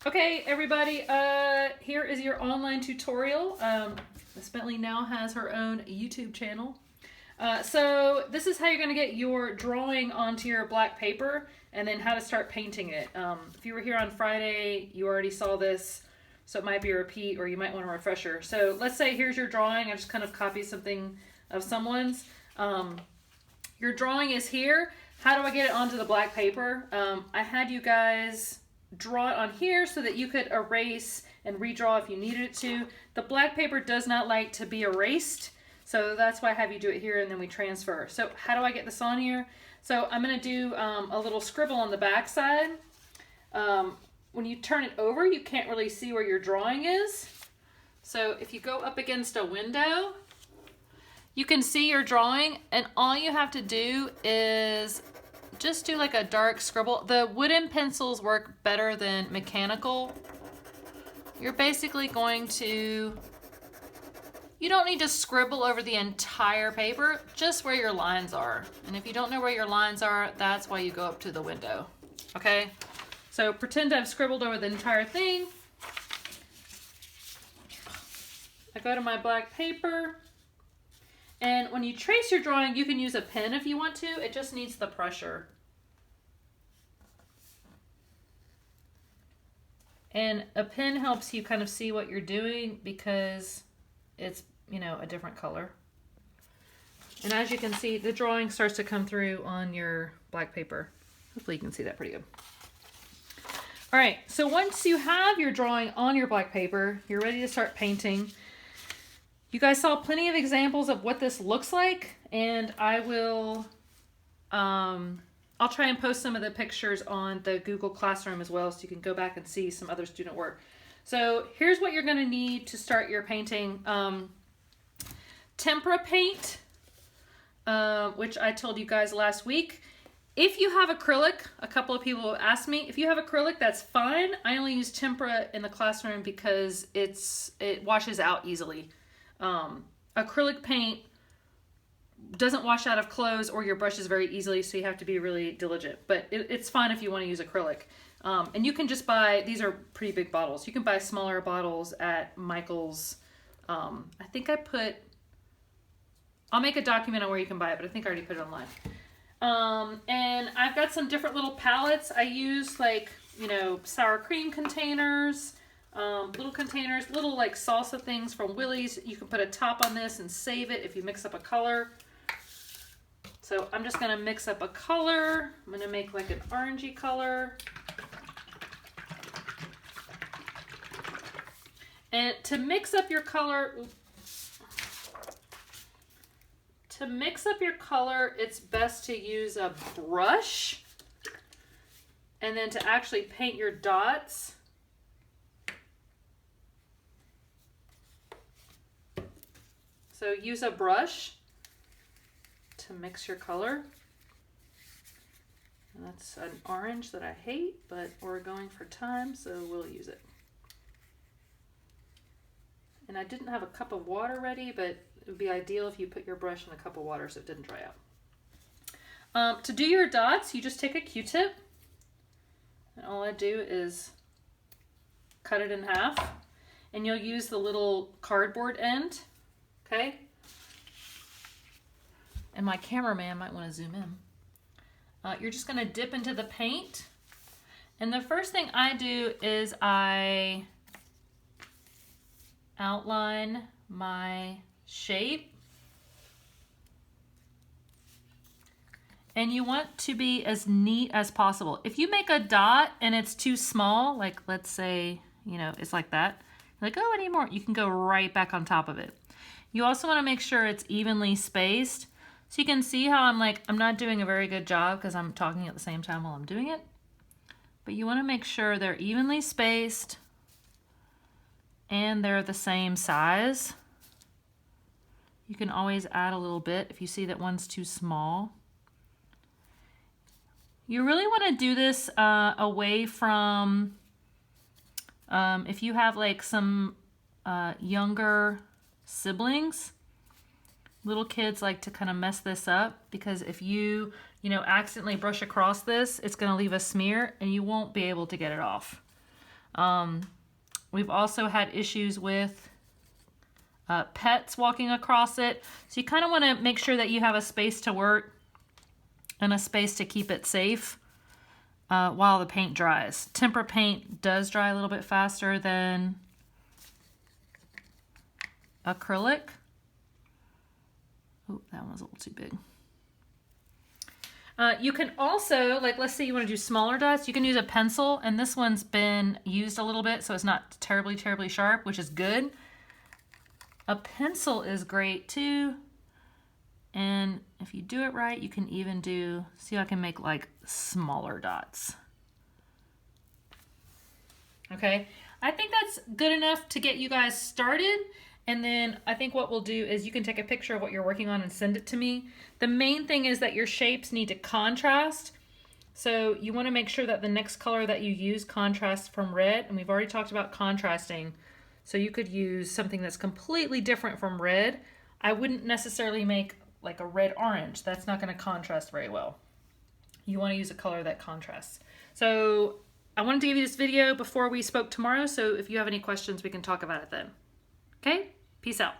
Okay, everybody, here is your online tutorial. Miss Bentley now has her own YouTube channel. So this is how you're going to get your drawing onto your black paper and then how to start painting it. If you were here on Friday, you already saw this, so it might be a repeat or you might want a refresher. So let's say here's your drawing. I just kind of copied something of someone's. Your drawing is here. How do I get it onto the black paper? I had you guys draw it on here so that you could erase and redraw if you needed it to. The black paper does not like to be erased, so that's why I have you do it here and then we transfer. So how do I get this on here? So I'm going to do a little scribble on the back side. When you turn it over, you can't really see where your drawing is. So if you go up against a window, you can see your drawing, and all you have to do is just do like a dark scribble. The wooden pencils work better than mechanical. You're basically going to, you don't need to scribble over the entire paper, just where your lines are. And if you don't know where your lines are, that's why you go up to the window. Okay? So pretend I've scribbled over the entire thing. I go to my black paper. And when you trace your drawing, you can use a pen if you want to. It just needs the pressure. And a pen helps you kind of see what you're doing because it's, you know, a different color. And as you can see, the drawing starts to come through on your black paper. Hopefully you can see that pretty good. All right, so once you have your drawing on your black paper, you're ready to start painting. You guys saw plenty of examples of what this looks like, and I will, I'll try and post some of the pictures on the Google Classroom as well, so you can go back and see some other student work. So here's what you're going to need to start your painting. Tempera paint, which I told you guys last week. If you have acrylic, a couple of people have asked me, if you have acrylic, that's fine. I only use tempera in the classroom because it washes out easily. Acrylic paint doesn't wash out of clothes or your brushes very easily, so you have to be really diligent. But it's fine if you want to use acrylic. And you can just buy, these are pretty big bottles. You can buy smaller bottles at Michael's. I think I'll make a document on where you can buy it, but I think I already put it online. And I've got some different little palettes. I use like, you know, sour cream containers. Little containers, little like salsa things from Willie's. You can put a top on this and save it if you mix up a color. So I'm just going to mix up a color. I'm going to make like an orangey color. And to mix up your color, it's best to use a brush. And then to actually paint your dots, so use a brush to mix your color. And that's an orange that I hate, but we're going for time, so we'll use it. And I didn't have a cup of water ready, but it would be ideal if you put your brush in a cup of water so it didn't dry out. To do your dots, you just take a Q-tip, and all I do is cut it in half, and you'll use the little cardboard end. Okay, and my cameraman might want to zoom in. You're just going to dip into the paint, and the first thing I do is I outline my shape, and you want to be as neat as possible. If you make a dot and it's too small, like let's say, you know, it's like that, like, oh, I need more, you can go right back on top of it. You also want to make sure it's evenly spaced. So you can see how I'm not doing a very good job because I'm talking at the same time while I'm doing it. But you want to make sure they're evenly spaced and they're the same size. You can always add a little bit if you see that one's too small. You really want to do this away from, if you have like some younger siblings, little kids like to kind of mess this up because if you accidentally brush across this, it's going to leave a smear and you won't be able to get it off. We've also had issues with pets walking across it. So you kind of want to make sure that you have a space to work and a space to keep it safe while the paint dries. Tempera paint does dry a little bit faster than acrylic. Oh, that one was a little too big. You can also, like, let's say you want to do smaller dots, you can use a pencil, and this one's been used a little bit, so it's not terribly sharp, which is good. A pencil is great too, and if you do it right, you can even do, see, I can make like smaller dots. Okay, I think that's good enough to get you guys started. And then I think what we'll do is you can take a picture of what you're working on and send it to me. The main thing is that your shapes need to contrast. So you want to make sure that the next color that you use contrasts from red. And we've already talked about contrasting. So you could use something that's completely different from red. I wouldn't necessarily make like a red-orange. That's not going to contrast very well. You want to use a color that contrasts. So I wanted to give you this video before we spoke tomorrow. So if you have any questions, we can talk about it then. Okay? Peace out.